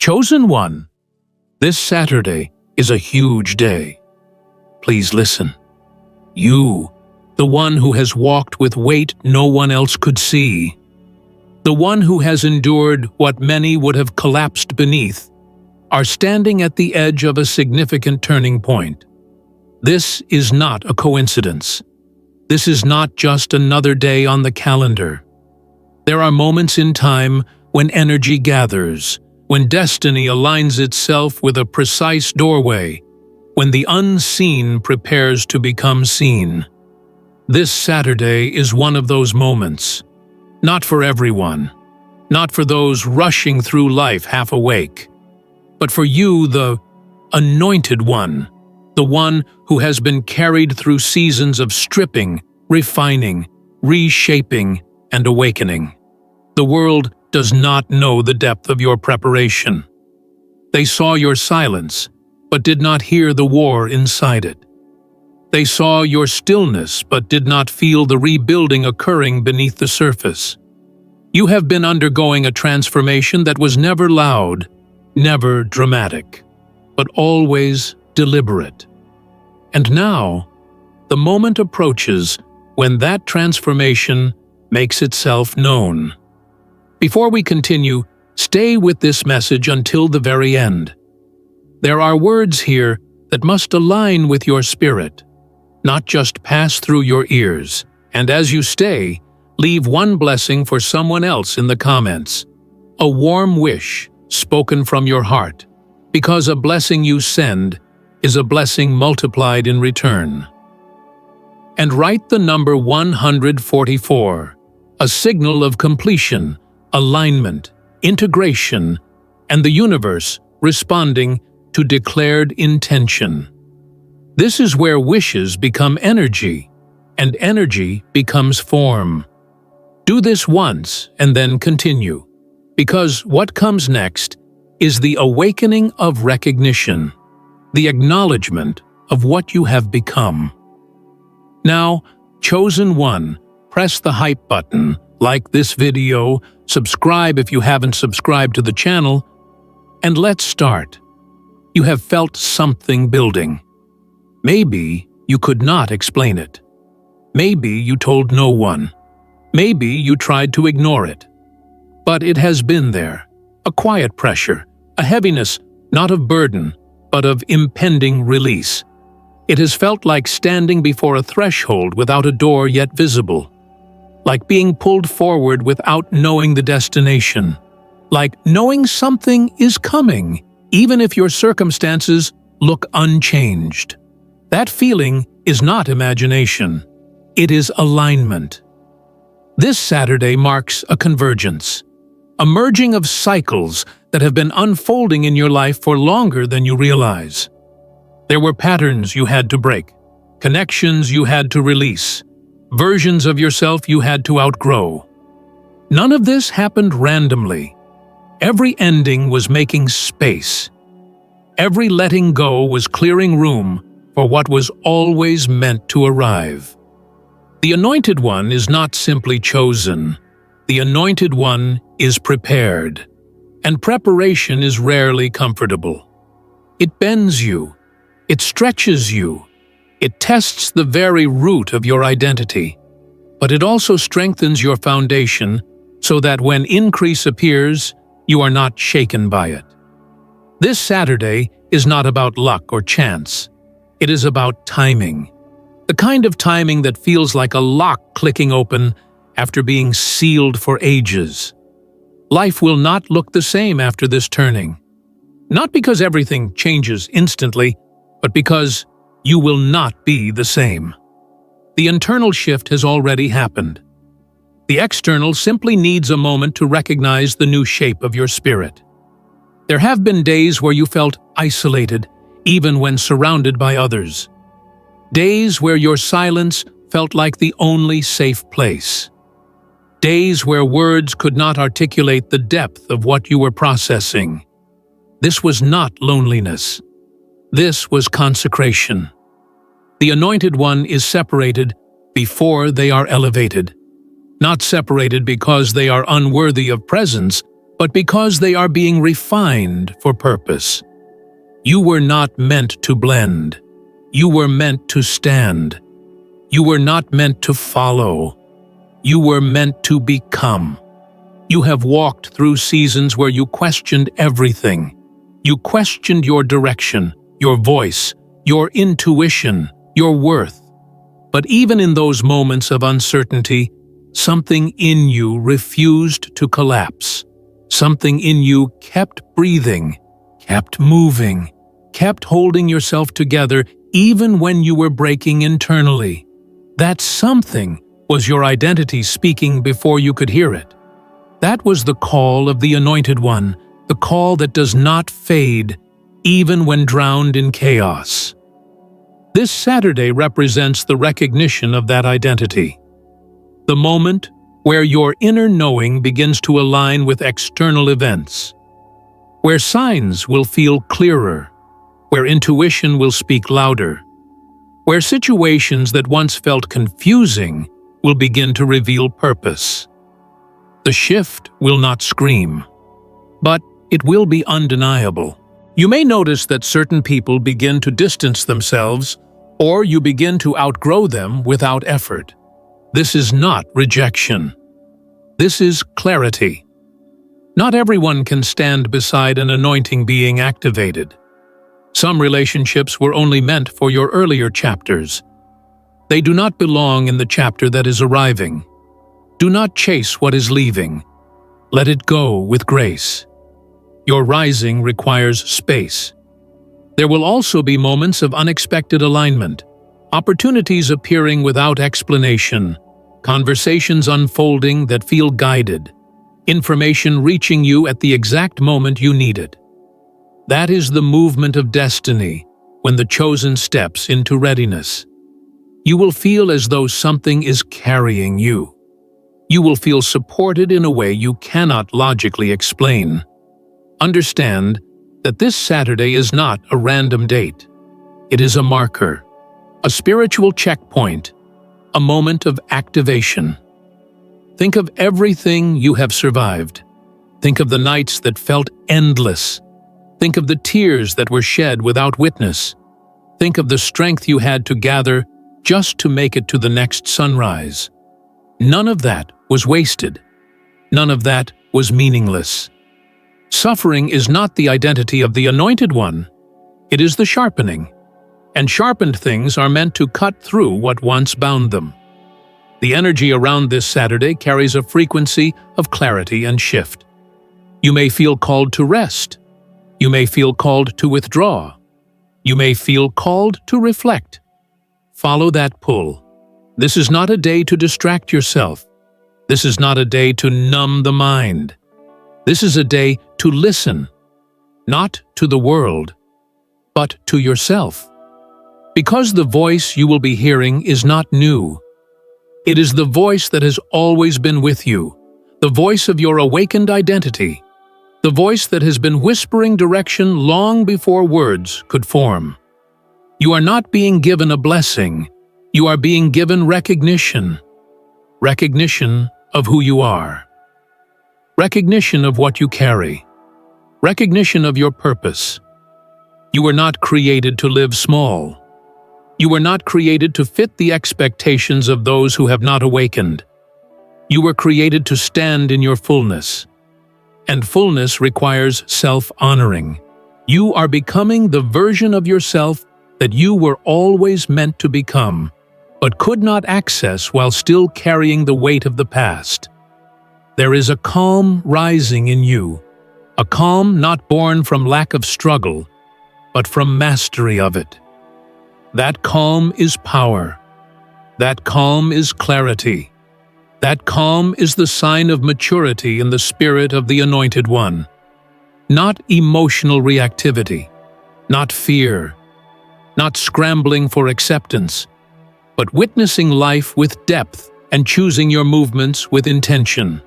Chosen one, this Saturday is a huge day. Please listen. You, the one who has walked with weight no one else could see, the one who has endured what many would have collapsed beneath, are standing at the edge of a significant turning point. This is not a coincidence. This is not just another day on the calendar. There are moments in time when energy gathers, when destiny aligns itself with a precise doorway, when the unseen prepares to become seen. This Saturday is one of those moments. Not for everyone, not for those rushing through life half awake, but for you, the anointed one, the one who has been carried through seasons of stripping, refining, reshaping, and awakening. The world does not know the depth of your preparation. They saw your silence, but did not hear the war inside it. They saw your stillness, but did not feel the rebuilding occurring beneath the surface. You have been undergoing a transformation that was never loud, never dramatic, but always deliberate. And now, the moment approaches when that transformation makes itself known. Before we continue, stay with this message until the very end. There are words here that must align with your spirit, not just pass through your ears. And as you stay, leave one blessing for someone else in the comments. A warm wish spoken from your heart, because a blessing you send is a blessing multiplied in return. And write the number 144, a signal of completion, alignment, integration, and the universe responding to declared intention. This is where wishes become energy, and energy becomes form. Do this once and then continue, because what comes next is the awakening of recognition, the acknowledgement of what you have become. Now, chosen one, press the hype button, like this video, subscribe if you haven't subscribed to the channel, and let's start. You have felt something building. Maybe you could not explain it. Maybe you told no one. Maybe you tried to ignore it. But it has been there, a quiet pressure, a heaviness not of burden, but of impending release. It has felt like standing before a threshold without a door yet visible, like being pulled forward without knowing the destination, like knowing something is coming, even if your circumstances look unchanged. That feeling is not imagination. It is alignment. This Saturday marks a convergence, a merging of cycles that have been unfolding in your life for longer than you realize. There were patterns you had to break, connections you had to release, versions of yourself you had to outgrow. None of this happened randomly. Every ending was making space. Every letting go was clearing room for what was always meant to arrive. The Anointed One is not simply chosen. The Anointed One is prepared. And preparation is rarely comfortable. It bends you. It stretches you. It tests the very root of your identity. But it also strengthens your foundation so that when increase appears, you are not shaken by it. This Saturday is not about luck or chance. It is about timing. The kind of timing that feels like a lock clicking open after being sealed for ages. Life will not look the same after this turning. Not because everything changes instantly, but because you will not be the same. The internal shift has already happened. The external simply needs a moment to recognize the new shape of your spirit. There have been days where you felt isolated, even when surrounded by others. Days where your silence felt like the only safe place. Days where words could not articulate the depth of what you were processing. This was not loneliness. This was consecration. The Anointed One is separated before they are elevated. Not separated because they are unworthy of presence, but because they are being refined for purpose. You were not meant to blend. You were meant to stand. You were not meant to follow. You were meant to become. You have walked through seasons where you questioned everything. You questioned your direction, your voice, your intuition, your worth. But even in those moments of uncertainty, something in you refused to collapse. Something in you kept breathing, kept moving, kept holding yourself together even when you were breaking internally. That something was your identity speaking before you could hear it. That was the call of the Anointed One, the call that does not fade, even when drowned in chaos. This Saturday represents the recognition of that identity. The moment where your inner knowing begins to align with external events, where signs will feel clearer, where intuition will speak louder, where situations that once felt confusing will begin to reveal purpose. The shift will not scream, but it will be undeniable. You may notice that certain people begin to distance themselves, or you begin to outgrow them without effort. This is not rejection. This is clarity. Not everyone can stand beside an anointing being activated. Some relationships were only meant for your earlier chapters. They do not belong in the chapter that is arriving. Do not chase what is leaving. Let it go with grace. Your rising requires space. There will also be moments of unexpected alignment, opportunities appearing without explanation, conversations unfolding that feel guided, information reaching you at the exact moment you need it. That is the movement of destiny when the chosen steps into readiness. You will feel as though something is carrying you. You will feel supported in a way you cannot logically explain. Understand that this Saturday is not a random date. It is a marker, a spiritual checkpoint, a moment of activation. Think of everything you have survived. Think of the nights that felt endless. Think of the tears that were shed without witness. Think of the strength you had to gather just to make it to the next sunrise. None of that was wasted. None of that was meaningless. Suffering is not the identity of the Anointed One. It is the sharpening. And sharpened things are meant to cut through what once bound them. The energy around this Saturday carries a frequency of clarity and shift. You may feel called to rest. You may feel called to withdraw. You may feel called to reflect. Follow that pull. This is not a day to distract yourself. This is not a day to numb the mind. This is a day to listen, not to the world, but to yourself. Because the voice you will be hearing is not new. It is the voice that has always been with you, the voice of your awakened identity, the voice that has been whispering direction long before words could form. You are not being given a blessing, you are being given recognition. Recognition of who you are. Recognition of what you carry. Recognition of your purpose. You were not created to live small. You were not created to fit the expectations of those who have not awakened. You were created to stand in your fullness. And fullness requires self-honoring. You are becoming the version of yourself that you were always meant to become, but could not access while still carrying the weight of the past. There is a calm rising in you, a calm not born from lack of struggle, but from mastery of it. That calm is power. That calm is clarity. That calm is the sign of maturity in the spirit of the Anointed One. Not emotional reactivity, not fear, not scrambling for acceptance, but witnessing life with depth and choosing your movements with intention.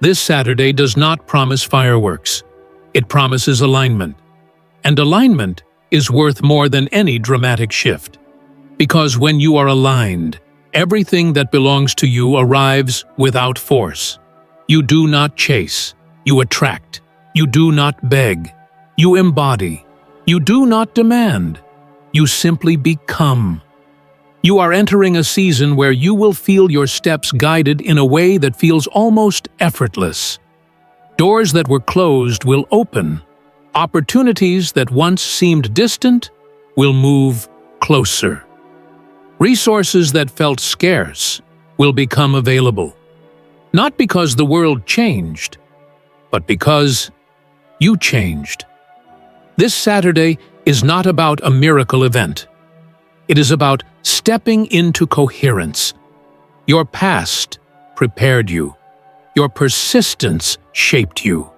This Saturday does not promise fireworks. It promises alignment. And alignment is worth more than any dramatic shift. Because when you are aligned, everything that belongs to you arrives without force. You do not chase. You attract. You do not beg. You embody. You do not demand. You simply become. You are entering a season where you will feel your steps guided in a way that feels almost effortless. Doors that were closed will open. Opportunities that once seemed distant will move closer. Resources that felt scarce will become available. Not because the world changed, but because you changed. This Saturday is not about a miracle event. It is about stepping into coherence. Your past prepared you. Your persistence shaped you.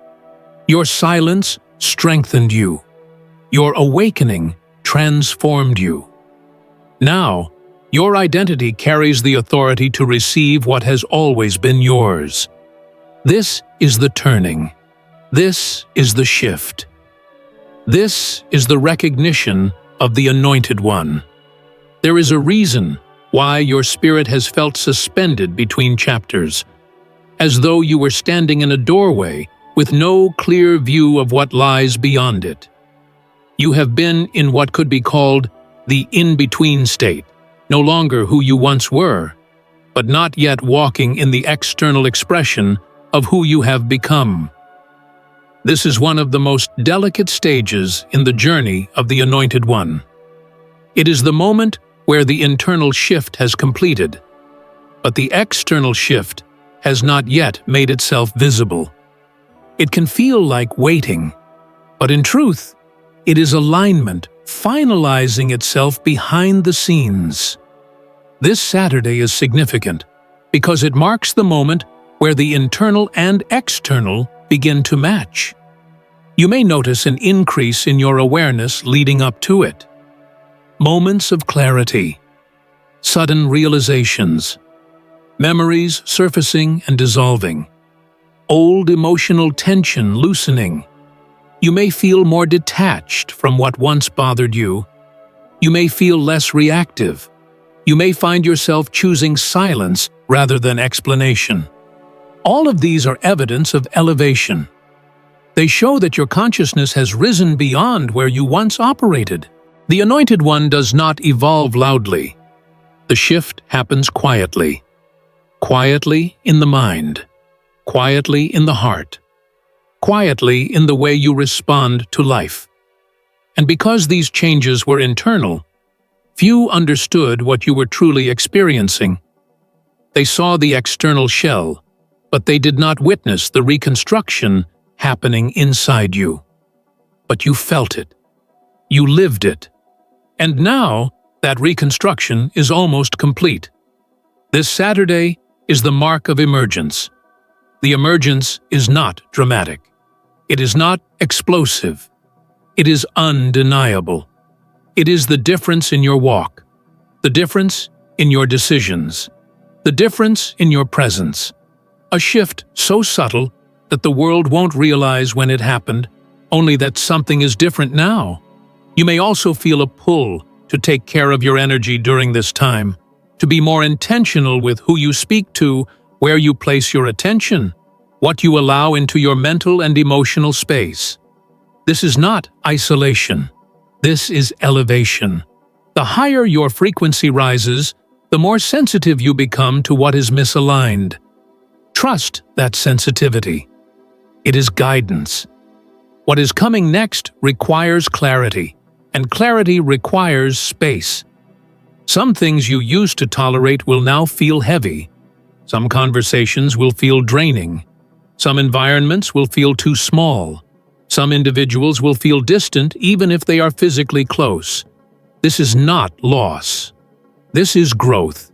Your silence strengthened you. Your awakening transformed you. Now, your identity carries the authority to receive what has always been yours. This is the turning. This is the shift. This is the recognition of the Anointed One. There is a reason why your spirit has felt suspended between chapters, as though you were standing in a doorway with no clear view of what lies beyond it. You have been in what could be called the in-between state, no longer who you once were, but not yet walking in the external expression of who you have become. This is one of the most delicate stages in the journey of the Anointed One. It is the moment where the internal shift has completed, but the external shift has not yet made itself visible. It can feel like waiting, but in truth, it is alignment finalizing itself behind the scenes. This Saturday is significant because it marks the moment where the internal and external begin to match. You may notice an increase in your awareness leading up to it. Moments of clarity, sudden realizations, memories surfacing and dissolving, old emotional tension loosening. You may feel more detached from what once bothered you. You may feel less reactive. You may find yourself choosing silence rather than explanation. All of these are evidence of elevation. They show that your consciousness has risen beyond where you once operated. The Anointed One does not evolve loudly. The shift happens quietly. Quietly in the mind. Quietly in the heart. Quietly in the way you respond to life. And because these changes were internal, few understood what you were truly experiencing. They saw the external shell, but they did not witness the reconstruction happening inside you. But you felt it. You lived it. And now, that reconstruction is almost complete. This Saturday is the mark of emergence. The emergence is not dramatic. It is not explosive. It is undeniable. It is the difference in your walk, the difference in your decisions, the difference in your presence. A shift so subtle that the world won't realize when it happened, only that something is different now. You may also feel a pull to take care of your energy during this time, to be more intentional with who you speak to, where you place your attention, what you allow into your mental and emotional space. This is not isolation. This is elevation. The higher your frequency rises, the more sensitive you become to what is misaligned. Trust that sensitivity. It is guidance. What is coming next requires clarity, and clarity requires space. Some things you used to tolerate will now feel heavy. Some conversations will feel draining. Some environments will feel too small. Some individuals will feel distant even if they are physically close. This is not loss. This is growth.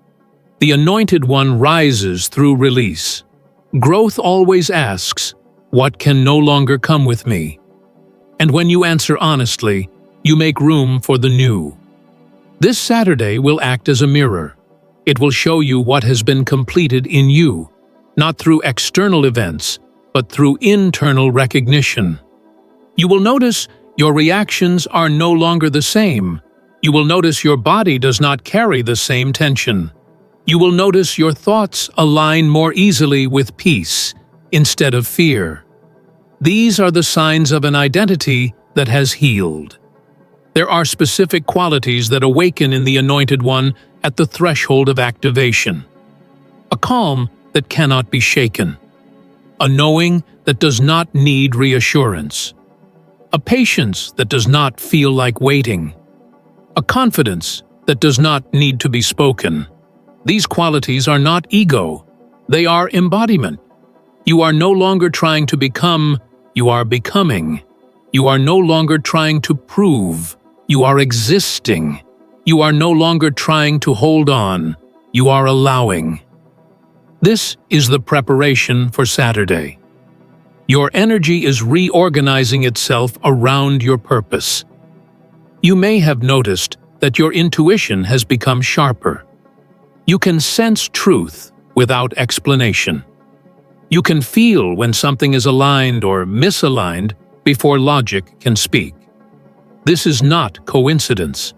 The Anointed One rises through release. Growth always asks, "What can no longer come with me?" And when you answer honestly, you make room for the new. This Saturday will act as a mirror. It will show you what has been completed in you, not through external events, but through internal recognition. You will notice your reactions are no longer the same. You will notice your body does not carry the same tension. You will notice your thoughts align more easily with peace instead of fear. These are the signs of an identity that has healed. There are specific qualities that awaken in the Anointed One at the threshold of activation. A calm that cannot be shaken. A knowing that does not need reassurance. A patience that does not feel like waiting. A confidence that does not need to be spoken. These qualities are not ego. They are embodiment. You are no longer trying to become, you are becoming. You are no longer trying to prove, you are existing. You are no longer trying to hold on, you are allowing. This is the preparation for Saturday. Your energy is reorganizing itself around your purpose. You may have noticed that your intuition has become sharper. You can sense truth without explanation. You can feel when something is aligned or misaligned before logic can speak. This is not coincidence.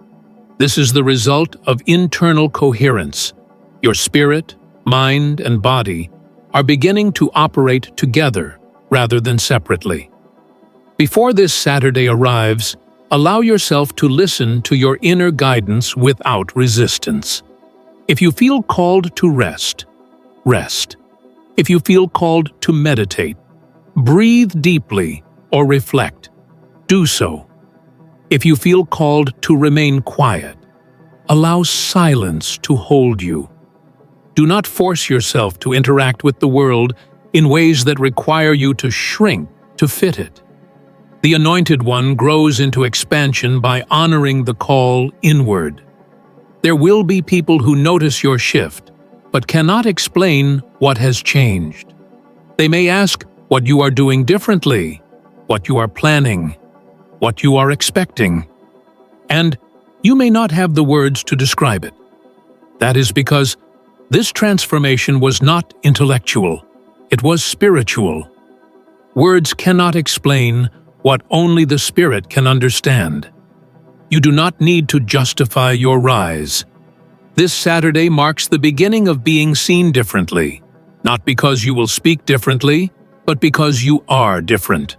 This is the result of internal coherence. Your spirit, mind, and body are beginning to operate together rather than separately. Before this Saturday arrives, allow yourself to listen to your inner guidance without resistance. If you feel called to rest, rest. If you feel called to meditate, breathe deeply or reflect, do so. If you feel called to remain quiet, allow silence to hold you. Do not force yourself to interact with the world in ways that require you to shrink to fit it. The Anointed One grows into expansion by honoring the call inward. There will be people who notice your shift, but cannot explain what has changed. They may ask what you are doing differently, what you are planning, what you are expecting, and you may not have the words to describe it. That is because this transformation was not intellectual, it was spiritual. Words cannot explain what only the Spirit can understand. You do not need to justify your rise. This Saturday marks the beginning of being seen differently, not because you will speak differently, but because you are different.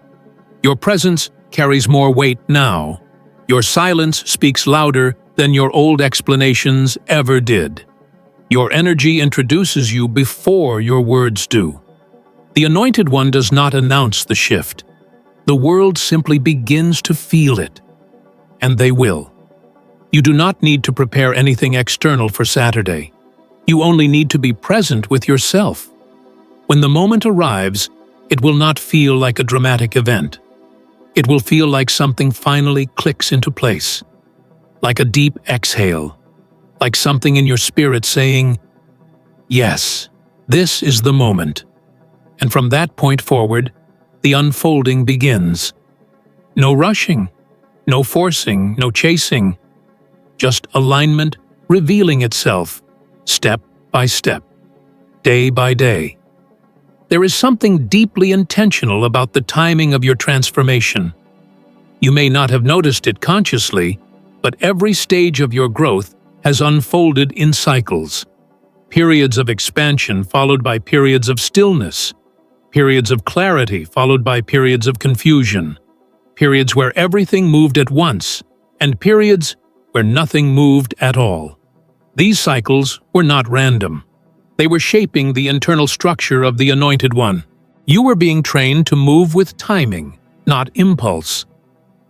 Your presence carries more weight now. Your silence speaks louder than your old explanations ever did. Your energy introduces you before your words do. The Anointed One does not announce the shift. The world simply begins to feel it. And they will. You do not need to prepare anything external for Saturday. You only need to be present with yourself. When the moment arrives, it will not feel like a dramatic event. It will feel like something finally clicks into place. Like a deep exhale. Like something in your spirit saying, "Yes, this is the moment." And from that point forward, the unfolding begins. No rushing. No forcing, no chasing, just alignment revealing itself, step by step, day by day. There is something deeply intentional about the timing of your transformation. You may not have noticed it consciously, but every stage of your growth has unfolded in cycles. Periods of expansion followed by periods of stillness, periods of clarity followed by periods of confusion. Periods where everything moved at once, and periods where nothing moved at all. These cycles were not random. They were shaping the internal structure of the Anointed One. You were being trained to move with timing, not impulse.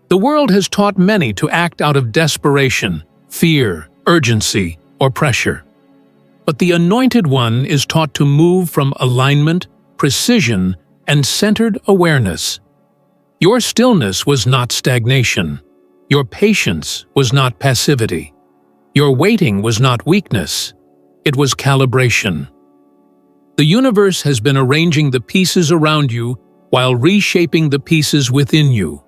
The world has taught many to act out of desperation, fear, urgency, or pressure. But the Anointed One is taught to move from alignment, precision, and centered awareness. Your stillness was not stagnation. Your patience was not passivity. Your waiting was not weakness. It was calibration. The universe has been arranging the pieces around you while reshaping the pieces within you.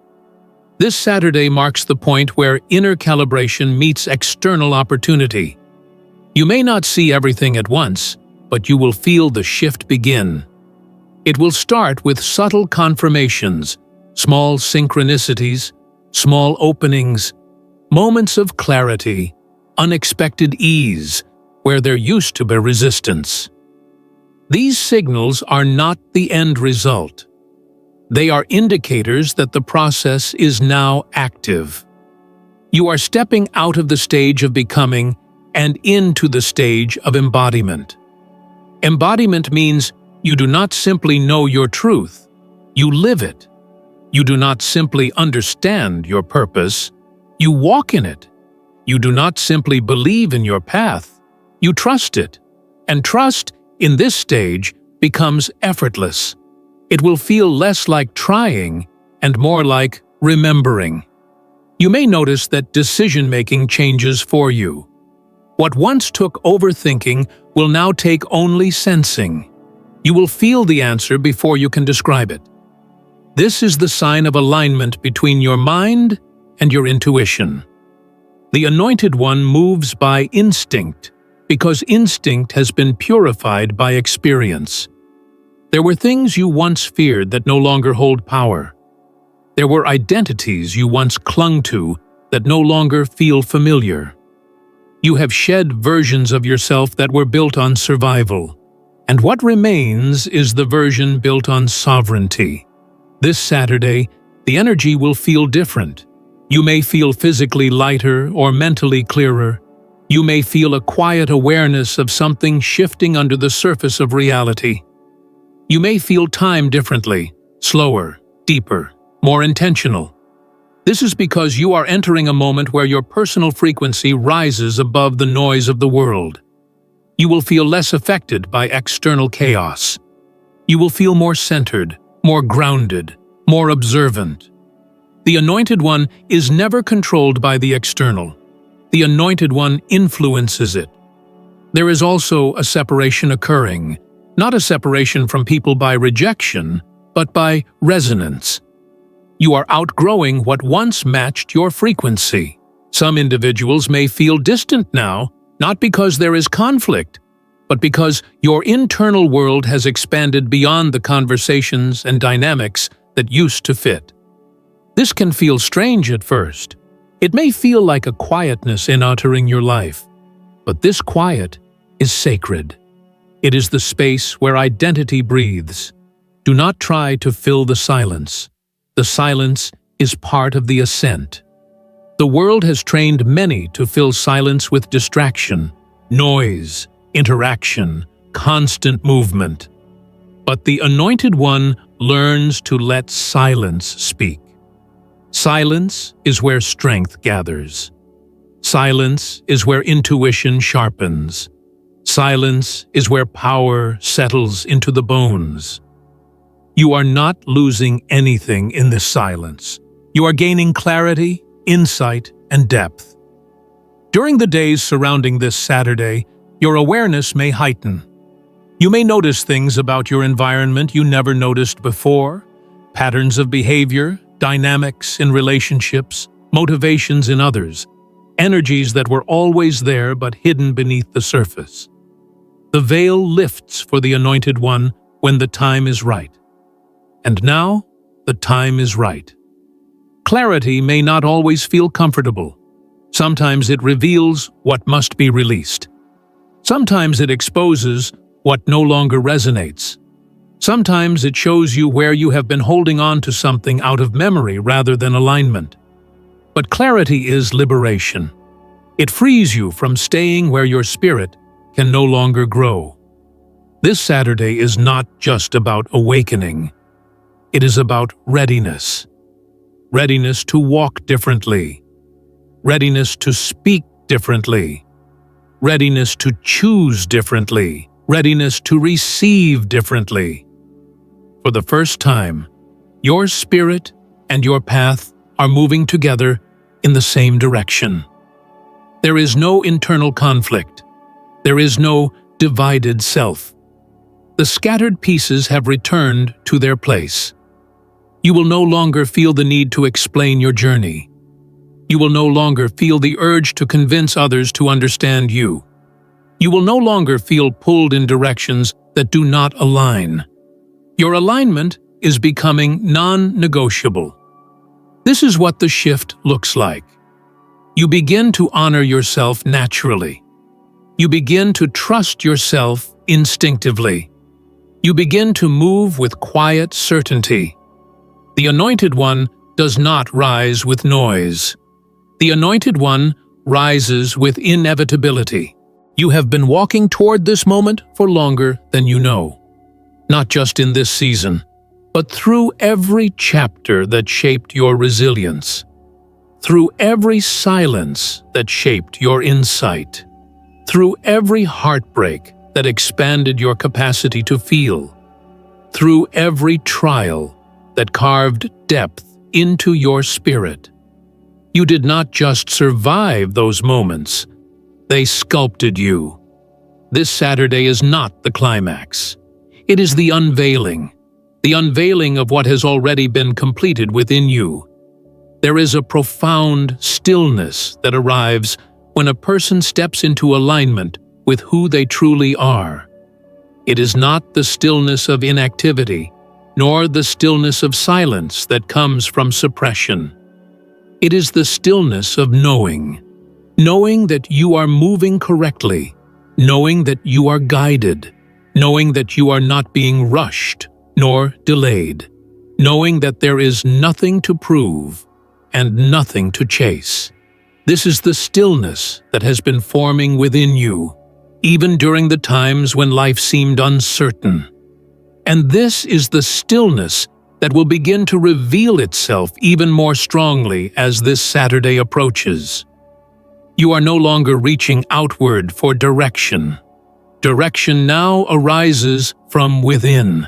This Saturday marks the point where inner calibration meets external opportunity. You may not see everything at once, but you will feel the shift begin. It will start with subtle confirmations, small synchronicities, small openings, moments of clarity, unexpected ease, where there used to be resistance. These signals are not the end result. They are indicators that the process is now active. You are stepping out of the stage of becoming and into the stage of embodiment. Embodiment means you do not simply know your truth, you live it. You do not simply understand your purpose, you walk in it. You do not simply believe in your path, you trust it. And trust, in this stage, becomes effortless. It will feel less like trying and more like remembering. You may notice that decision-making changes for you. What once took overthinking will now take only sensing. You will feel the answer before you can describe it. This is the sign of alignment between your mind and your intuition. The Anointed One moves by instinct, because instinct has been purified by experience. There were things you once feared that no longer hold power. There were identities you once clung to that no longer feel familiar. You have shed versions of yourself that were built on survival, and what remains is the version built on sovereignty. This Saturday, the energy will feel different. You may feel physically lighter or mentally clearer. You may feel a quiet awareness of something shifting under the surface of reality. You may feel time differently, slower, deeper, more intentional. This is because you are entering a moment where your personal frequency rises above the noise of the world. You will feel less affected by external chaos. You will feel more centered, more grounded, more observant. The Anointed One is never controlled by the external. The Anointed One influences it. There is also a separation occurring, not a separation from people by rejection, but by resonance. You are outgrowing what once matched your frequency. Some individuals may feel distant now, not because there is conflict, but because your internal world has expanded beyond the conversations and dynamics that used to fit. This can feel strange at first. It may feel like a quietness in entering your life, but this quiet is sacred. It is the space where identity breathes. Do not try to fill the silence. The silence is part of the ascent. The world has trained many to fill silence with distraction, noise, interaction, constant movement. But the Anointed One learns to let silence speak. Silence is where strength gathers. Silence is where intuition sharpens. Silence is where power settles into the bones. You are not losing anything in this silence. You are gaining clarity, insight, and depth. During the days surrounding this Saturday, your awareness may heighten. You may notice things about your environment you never noticed before, patterns of behavior, dynamics in relationships, motivations in others, energies that were always there but hidden beneath the surface. The veil lifts for the Anointed One when the time is right. And now, the time is right. Clarity may not always feel comfortable. Sometimes it reveals what must be released. Sometimes it exposes what no longer resonates. Sometimes it shows you where you have been holding on to something out of memory rather than alignment. But clarity is liberation. It frees you from staying where your spirit can no longer grow. This Saturday is not just about awakening. It is about readiness. Readiness to walk differently. Readiness to speak differently. Readiness to choose differently. Readiness to receive differently. For the first time, your spirit and your path are moving together in the same direction. There is no internal conflict. There is no divided self. The scattered pieces have returned to their place. You will no longer feel the need to explain your journey. You will no longer feel the urge to convince others to understand you. You will no longer feel pulled in directions that do not align. Your alignment is becoming non-negotiable. This is what the shift looks like. You begin to honor yourself naturally. You begin to trust yourself instinctively. You begin to move with quiet certainty. The Anointed One does not rise with noise. The Anointed One rises with inevitability. You have been walking toward this moment for longer than you know. Not just in this season, but through every chapter that shaped your resilience. Through every silence that shaped your insight. Through every heartbreak that expanded your capacity to feel. Through every trial that carved depth into your spirit. You did not just survive those moments, they sculpted you. This Saturday is not the climax. It is the unveiling of what has already been completed within you. There is a profound stillness that arrives when a person steps into alignment with who they truly are. It is not the stillness of inactivity, nor the stillness of silence that comes from suppression. It is the stillness of knowing that you are moving correctly, knowing that you are guided, knowing that you are not being rushed nor delayed, knowing that there is nothing to prove and nothing to chase. This is the stillness that has been forming within you, even during the times when life seemed uncertain. And this is the stillness that will begin to reveal itself even more strongly as this Saturday approaches. You are no longer reaching outward for direction. Direction now arises from within.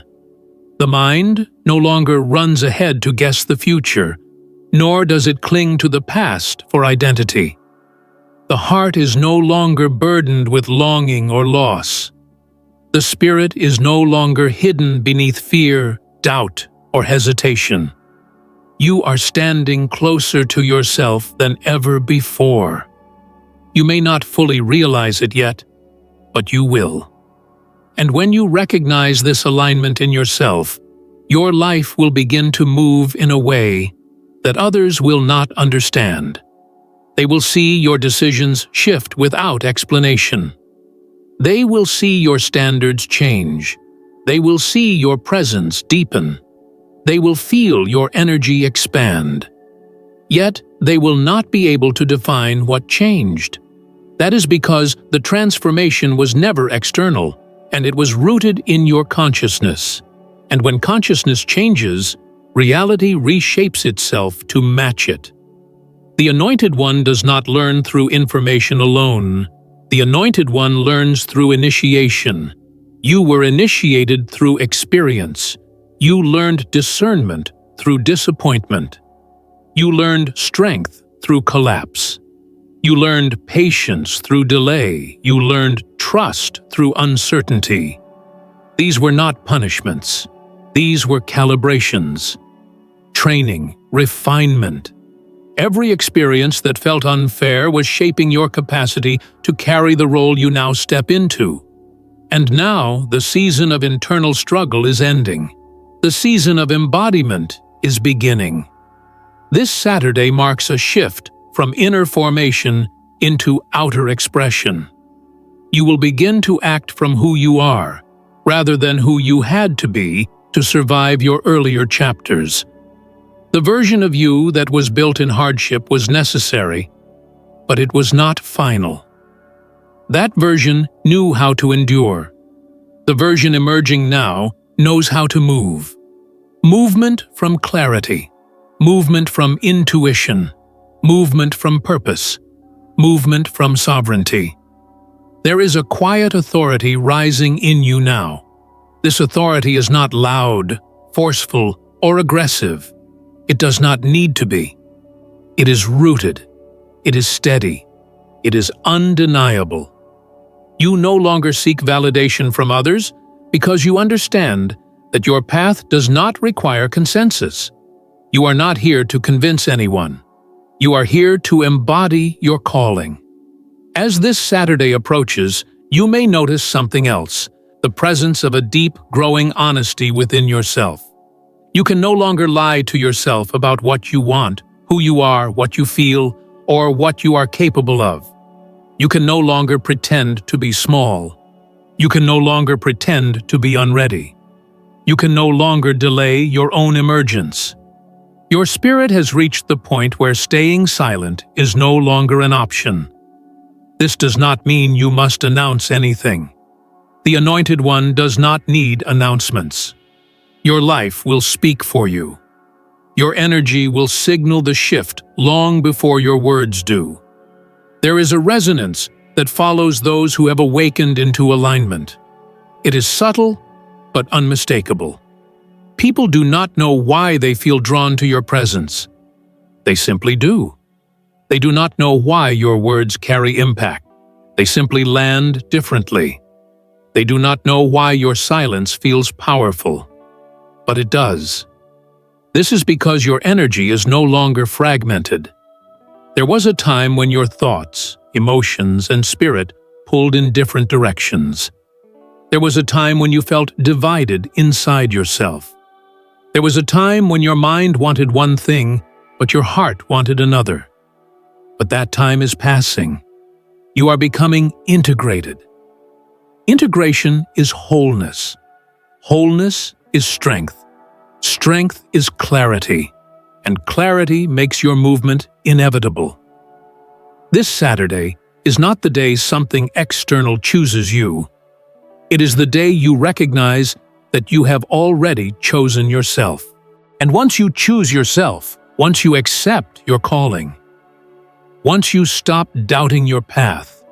The mind no longer runs ahead to guess the future, nor does it cling to the past for identity. The heart is no longer burdened with longing or loss. The spirit is no longer hidden beneath fear, doubt, or hesitation. You are standing closer to yourself than ever before. You may not fully realize it yet, but you will. And when you recognize this alignment in yourself, your life will begin to move in a way that others will not understand. They will see your decisions shift without explanation. They will see your standards change. They will see your presence deepen. They will feel your energy expand. Yet, they will not be able to define what changed. That is because the transformation was never external, and it was rooted in your consciousness. And when consciousness changes, reality reshapes itself to match it. The Anointed One does not learn through information alone. The Anointed One learns through initiation. You were initiated through experience. You learned discernment through disappointment. You learned strength through collapse. You learned patience through delay. You learned trust through uncertainty. These were not punishments. These were calibrations, training, refinement. Every experience that felt unfair was shaping your capacity to carry the role you now step into. And now the season of internal struggle is ending. The season of embodiment is beginning. This Saturday marks a shift from inner formation into outer expression. You will begin to act from who you are, rather than who you had to be to survive your earlier chapters. The version of you that was built in hardship was necessary, but it was not final. That version knew how to endure. The version emerging now knows how to move. Movement from clarity, movement from intuition, movement from purpose, movement from sovereignty. There is a quiet authority rising in you now. This authority is not loud, forceful, or aggressive. It does not need to be. It is rooted. It is steady. It is undeniable. You no longer seek validation from others because you understand that your path does not require consensus. You are not here to convince anyone. You are here to embody your calling. As this Saturday approaches, you may notice something else, the presence of a deep, growing honesty within yourself. You can no longer lie to yourself about what you want, who you are, what you feel, or what you are capable of. You can no longer pretend to be small. You can no longer pretend to be unready. You can no longer delay your own emergence. Your spirit has reached the point where staying silent is no longer an option. This does not mean you must announce anything. The Anointed One does not need announcements. Your life will speak for you. Your energy will signal the shift long before your words do. There is a resonance that follows those who have awakened into alignment. It is subtle, but unmistakable. People do not know why they feel drawn to your presence. They simply do. They do not know why your words carry impact. They simply land differently. They do not know why your silence feels powerful. But it does. This is because your energy is no longer fragmented. There was a time when your thoughts, emotions, and spirit pulled in different directions. There was a time when you felt divided inside yourself. There was a time when your mind wanted one thing, but your heart wanted another. But that time is passing. You are becoming integrated. Integration is wholeness. Wholeness is strength. Strength is clarity. And clarity makes your movement inevitable. This Saturday is not the day something external chooses you. It is the day you recognize that you have already chosen yourself. And once you choose yourself, once you accept your calling, once you stop doubting your path,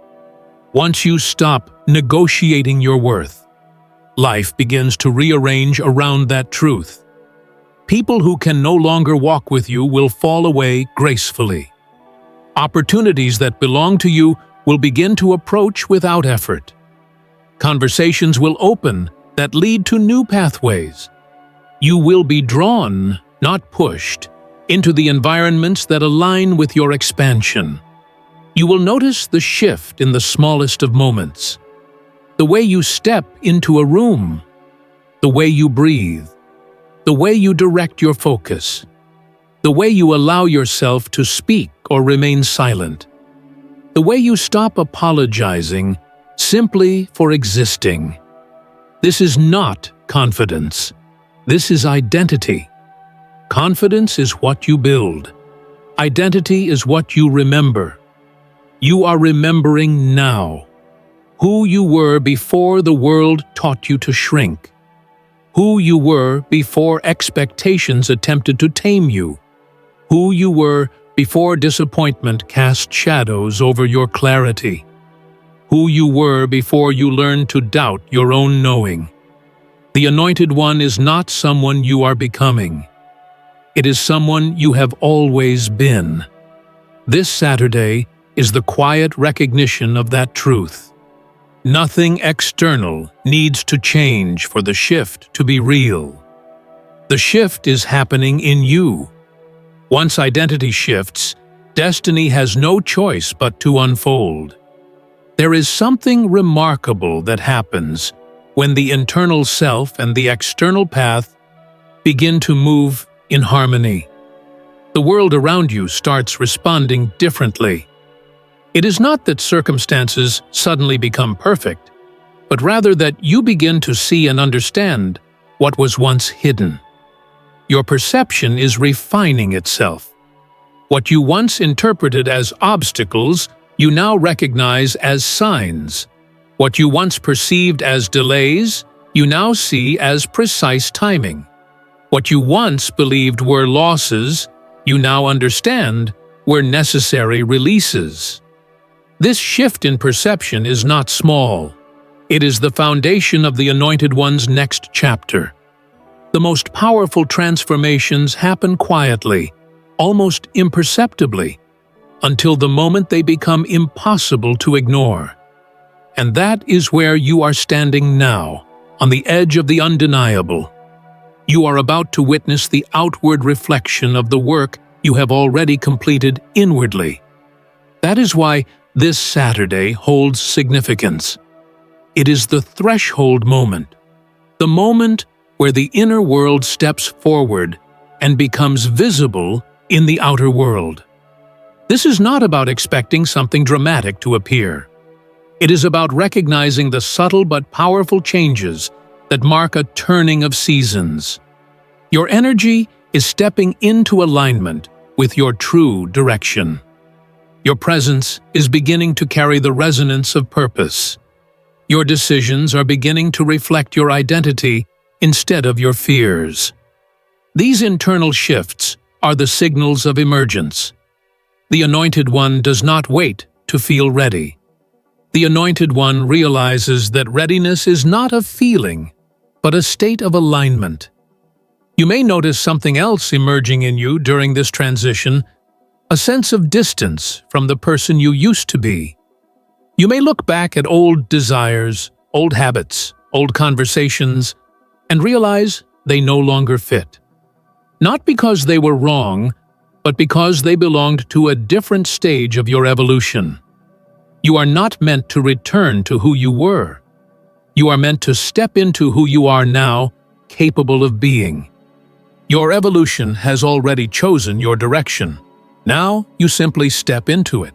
once you stop negotiating your worth, life begins to rearrange around that truth. People who can no longer walk with you will fall away gracefully. Opportunities that belong to you will begin to approach without effort. Conversations will open that lead to new pathways. You will be drawn, not pushed, into the environments that align with your expansion. You will notice the shift in the smallest of moments. The way you step into a room, the way you breathe, the way you direct your focus, the way you allow yourself to speak or remain silent, the way you stop apologizing simply for existing. This is not confidence. This is identity. Confidence is what you build. Identity is what you remember. You are remembering now who you were before the world taught you to shrink, who you were before expectations attempted to tame you, who you were before disappointment cast shadows over your clarity, who you were before you learned to doubt your own knowing. The Anointed One is not someone you are becoming. It is someone you have always been. This Saturday is the quiet recognition of that truth. Nothing external needs to change for the shift to be real. The shift is happening in you. Once identity shifts, destiny has no choice but to unfold. There is something remarkable that happens when the internal self and the external path begin to move in harmony. The world around you starts responding differently. It is not that circumstances suddenly become perfect, but rather that you begin to see and understand what was once hidden. Your perception is refining itself. What you once interpreted as obstacles, you now recognize as signs. What you once perceived as delays, you now see as precise timing. What you once believed were losses, you now understand were necessary releases. This shift in perception is not small. It is the foundation of the Anointed One's next chapter. The most powerful transformations happen quietly, almost imperceptibly, until the moment they become impossible to ignore. And that is where you are standing now, on the edge of the undeniable. You are about to witness the outward reflection of the work you have already completed inwardly. That is why this Saturday holds significance. It is the threshold moment, the moment where the inner world steps forward and becomes visible in the outer world. This is not about expecting something dramatic to appear. It is about recognizing the subtle but powerful changes that mark a turning of seasons. Your energy is stepping into alignment with your true direction. Your presence is beginning to carry the resonance of purpose. Your decisions are beginning to reflect your identity instead of your fears. These internal shifts are the signals of emergence. The Anointed One does not wait to feel ready. The Anointed One realizes that readiness is not a feeling, but a state of alignment. You may notice something else emerging in you during this transition, a sense of distance from the person you used to be. You may look back at old desires, old habits, old conversations, and realize they no longer fit. Not because they were wrong, but because they belonged to a different stage of your evolution. You are not meant to return to who you were. You are meant to step into who you are now, capable of being. Your evolution has already chosen your direction. Now you simply step into it.